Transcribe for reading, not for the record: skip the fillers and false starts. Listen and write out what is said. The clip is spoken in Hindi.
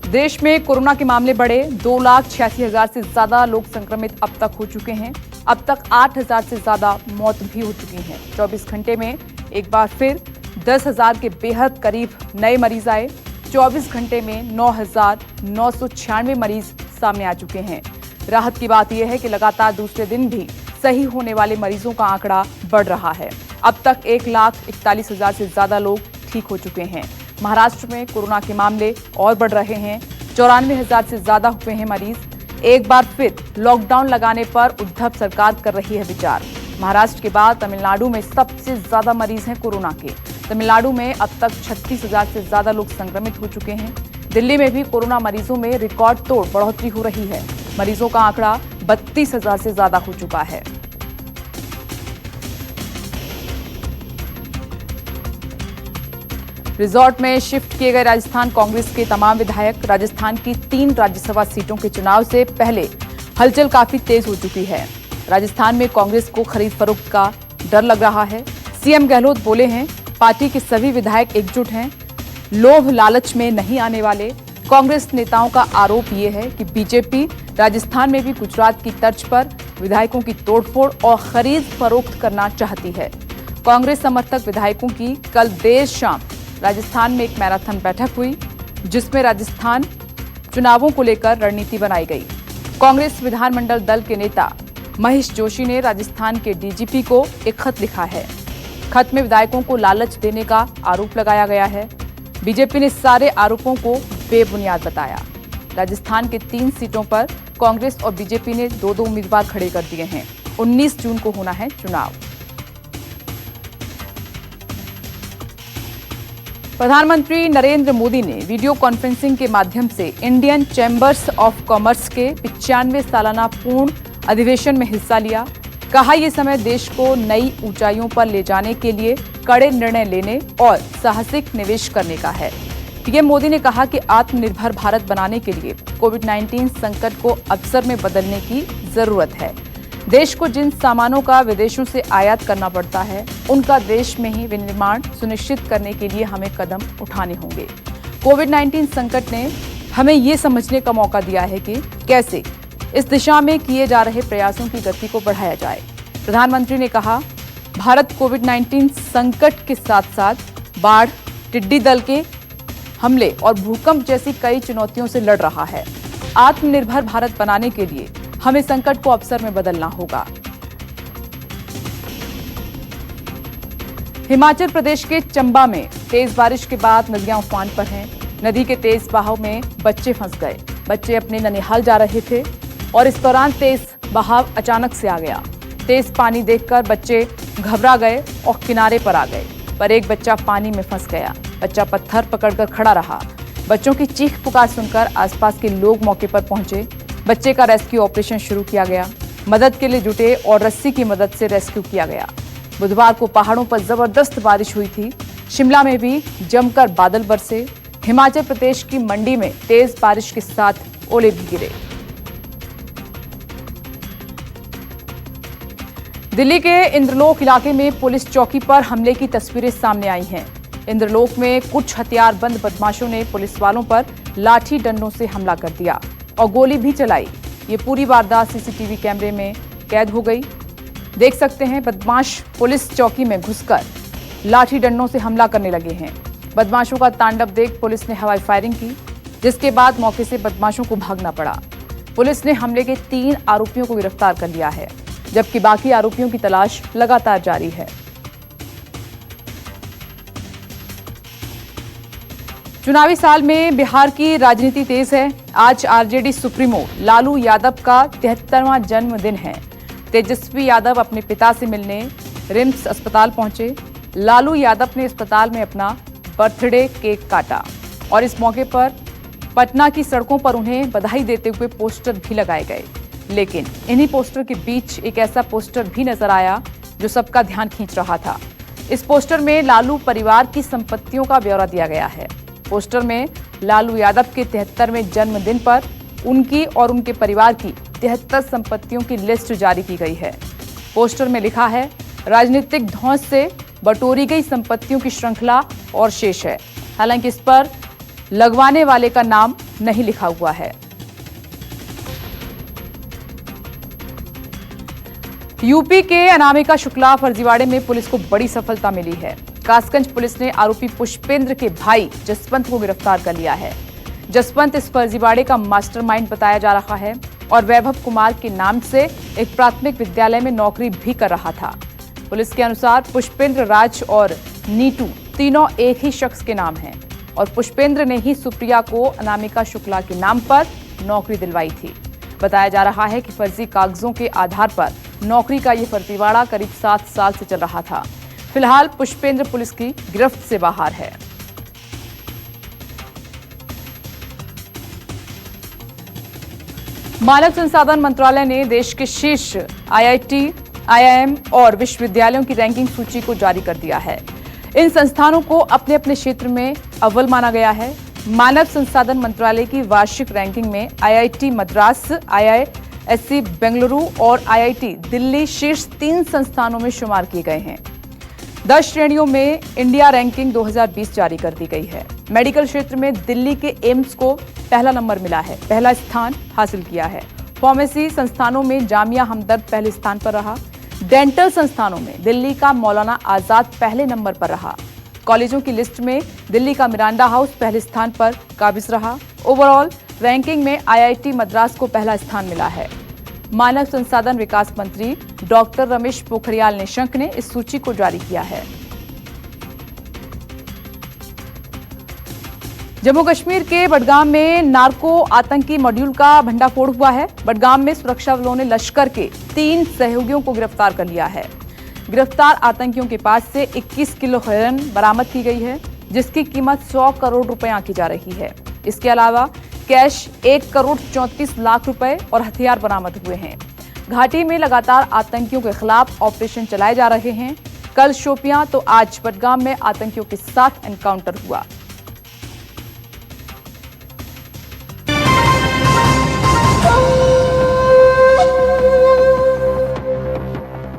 देश में कोरोना के मामले बढ़े, 2,86,000 से ज्यादा लोग संक्रमित अब तक हो चुके हैं। अब तक 8,000 से ज्यादा मौत भी हो चुकी हैं। 24 घंटे में एक बार फिर 10,000 के बेहद करीब नए मरीज आए। 24 घंटे में 9,996 मरीज सामने आ चुके हैं। राहत की बात यह है कि लगातार दूसरे दिन भी सही होने वाले मरीजों का आंकड़ा बढ़ रहा है। अब तक 1,41,000 से ज्यादा लोग ठीक हो चुके हैं। महाराष्ट्र में कोरोना के मामले और बढ़ रहे हैं। 94,000 से ज्यादा हुए हैं मरीज। एक बार फिर लॉकडाउन लगाने पर उद्धव सरकार कर रही है विचार। महाराष्ट्र के बाद तमिलनाडु में सबसे ज्यादा मरीज हैं कोरोना के। तमिलनाडु में अब तक 36,000 से ज्यादा लोग संक्रमित हो चुके हैं। दिल्ली में भी कोरोना मरीजों में रिकॉर्ड तोड़ बढ़ोतरी हो रही है। मरीजों का आंकड़ा 32,000 से ज्यादा हो चुका है। रिजॉर्ट में शिफ्ट किए गए राजस्थान कांग्रेस के तमाम विधायक। राजस्थान की 3 राज्यसभा सीटों के चुनाव से पहले हलचल काफी तेज हो चुकी है। राजस्थान में कांग्रेस को खरीद फरोख्त का डर लग रहा है। सीएम गहलोत बोले हैं, पार्टी के सभी विधायक एकजुट हैं, लोभ लालच में नहीं आने वाले। कांग्रेस नेताओं का आरोप ये है कि बीजेपी राजस्थान में भी गुजरात की तर्ज पर विधायकों की तोड़फोड़ और खरीद फरोख्त करना चाहती है। कांग्रेस समर्थक विधायकों की कल देर शाम राजस्थान में एक मैराथन बैठक हुई, जिसमें राजस्थान चुनावों को लेकर रणनीति बनाई गई। कांग्रेस विधानमंडल दल के नेता महेश जोशी ने राजस्थान के डीजीपी को एक खत लिखा है। खत में विधायकों को लालच देने का आरोप लगाया गया है। बीजेपी ने सारे आरोपों को बेबुनियाद बताया। राजस्थान के 3 सीटों पर कांग्रेस और बीजेपी ने 2-2 उम्मीदवार खड़े कर दिए हैं। 19 जून को होना है चुनाव। प्रधानमंत्री नरेंद्र मोदी ने वीडियो कॉन्फ्रेंसिंग के माध्यम से इंडियन चैम्बर्स ऑफ कॉमर्स के 95वें सालाना पूर्ण अधिवेशन में हिस्सा लिया। कहा, यह समय देश को नई ऊंचाइयों पर ले जाने के लिए कड़े निर्णय लेने और साहसिक निवेश करने का है। पीएम मोदी ने कहा कि आत्मनिर्भर भारत बनाने के लिए कोविड-19 संकट को अवसर में बदलने की जरूरत है। देश को जिन सामानों का विदेशों से आयात करना पड़ता है, उनका देश में ही विनिर्माण सुनिश्चित करने के लिए हमें कदम उठाने होंगे। कोविड-19 संकट ने हमें ये समझने का मौका दिया है कि कैसे इस दिशा में किए जा रहे प्रयासों की गति को बढ़ाया जाए। प्रधानमंत्री ने कहा, भारत कोविड-19 संकट के साथ साथ बाढ़, टिड्डी दल के हमले और भूकंप जैसी कई चुनौतियों से लड़ रहा है। आत्मनिर्भर भारत बनाने के लिए हमें संकट को अवसर में बदलना होगा। हिमाचल प्रदेश के चंबा में तेज बारिश के बाद नदियां उफान पर हैं। नदी के तेज बहाव में बच्चे फंस गए। बच्चे अपने ननिहाल जा रहे थे और इस दौरान तेज बहाव अचानक से आ गया। तेज पानी देखकर बच्चे घबरा गए और किनारे पर आ गए, पर एक बच्चा पानी में फंस गया। बच्चा पत्थर पकड़कर खड़ा रहा। बच्चों की चीख पुकार सुनकर आसपास के लोग मौके पर पहुंचे। बच्चे का रेस्क्यू ऑपरेशन शुरू किया गया। मदद के लिए जुटे और रस्सी की मदद से रेस्क्यू किया गया। बुधवार को पहाड़ों पर जबरदस्त बारिश हुई थी। शिमला में भी जमकर बादल बरसे। हिमाचल प्रदेश की मंडी में तेज बारिश के साथ ओले भी गिरे। दिल्ली के इंद्रलोक इलाके में पुलिस चौकी पर हमले की तस्वीरें सामने आई हैं। इंद्रलोक में कुछ हथियारबंद बदमाशों ने पुलिस वालों पर लाठी डंडों से हमला कर दिया और गोली भी चलाई। ये पूरी वारदात सीसीटीवी कैमरे में कैद हो गई। देख सकते हैं, बदमाश पुलिस चौकी में घुसकर लाठी डंडों से हमला करने लगे हैं। बदमाशों का तांडव देख पुलिस ने हवाई फायरिंग की, जिसके बाद मौके से बदमाशों को भागना पड़ा। पुलिस ने हमले के 3 आरोपियों को गिरफ्तार कर लिया है, जबकि बाकी आरोपियों की तलाश लगातार जारी है। चुनावी साल में बिहार की राजनीति तेज है। आज आरजेडी सुप्रीमो लालू यादव का 73वां जन्मदिन है। तेजस्वी यादव अपने पिता से मिलने रिम्स अस्पताल पहुंचे। लालू यादव ने अस्पताल में अपना बर्थडे केक काटा और इस मौके पर पटना की सड़कों पर उन्हें बधाई देते हुए पोस्टर भी लगाए गए। लेकिन इन्हीं पोस्टर के बीच एक ऐसा पोस्टर भी नजर आया जो सबका ध्यान खींच रहा था। इस पोस्टर में लालू परिवार की संपत्तियों का ब्यौरा दिया गया है। पोस्टर में लालू यादव के 73वें जन्मदिन पर उनकी और उनके परिवार की 73 संपत्तियों की लिस्ट जारी की गई है। पोस्टर में लिखा है, राजनीतिक धौंस से बटोरी गई संपत्तियों की श्रृंखला और शेष है। हालांकि इस पर लगवाने वाले का नाम नहीं लिखा हुआ है। यूपी के अनामिका शुक्ला फर्जीवाड़े में पुलिस को बड़ी सफलता मिली है। कासगंज पुलिस ने आरोपी पुष्पेंद्र के भाई जसवंत को गिरफ्तार कर लिया है। जसवंत इस फर्जीवाड़े का मास्टरमाइंड बताया जा रहा है और वैभव कुमार के नाम से एक प्राथमिक विद्यालय में नौकरी भी कर रहा था। पुलिस के अनुसार पुष्पेंद्र, राज और नीटू तीनों एक ही शख्स के नाम हैं और पुष्पेंद्र ने ही सुप्रिया को अनामिका शुक्ला के नाम पर नौकरी दिलवाई थी। बताया जा रहा है कि फर्जी कागजों के आधार पर नौकरी का ये फर्जीवाड़ा करीब 7 साल से चल रहा था। फिलहाल पुष्पेंद्र पुलिस की गिरफ्त से बाहर है। मानव संसाधन मंत्रालय ने देश के शीर्ष आईआईटी, आईआईएम और विश्वविद्यालयों की रैंकिंग सूची को जारी कर दिया है। इन संस्थानों को अपने अपने क्षेत्र में अव्वल माना गया है। मानव संसाधन मंत्रालय की वार्षिक रैंकिंग में आईआईटी मद्रास, आईआईएससी बेंगलुरु और आईआईटी दिल्ली शीर्ष 3 संस्थानों में शुमार किए गए हैं। 10 श्रेणियों में इंडिया रैंकिंग 2020 जारी कर दी गई है। मेडिकल क्षेत्र में दिल्ली के एम्स को पहला नंबर मिला है, पहला स्थान हासिल किया है। फार्मेसी संस्थानों में जामिया हमदर्द पहले स्थान पर रहा। डेंटल संस्थानों में दिल्ली का मौलाना आजाद पहले नंबर पर रहा। कॉलेजों की लिस्ट में दिल्ली का मिरांडा हाउस पहले स्थान पर काबिज रहा। ओवरऑल रैंकिंग में आईआईटी मद्रास को पहला स्थान मिला है। मानव संसाधन विकास मंत्री डॉक्टर रमेश पोखरियाल निशंक ने इस सूची को जारी किया है। जम्मू कश्मीर के बडगाम में नार्को आतंकी मॉड्यूल का भंडाफोड़ हुआ है। बडगाम में सुरक्षा बलों ने लश्कर के 3 सहयोगियों को गिरफ्तार कर लिया है। गिरफ्तार आतंकियों के पास से 21 किलो हेरोइन बरामद की गई है, जिसकी कीमत 100 करोड़ रुपए आंकी जा रही है। इसके अलावा कैश 1 करोड़ 34 लाख रुपए और हथियार बरामद हुए हैं। घाटी में लगातार आतंकियों के खिलाफ ऑपरेशन चलाए जा रहे हैं। कल शोपियां तो आज बडगाम में आतंकियों के साथ एनकाउंटर हुआ।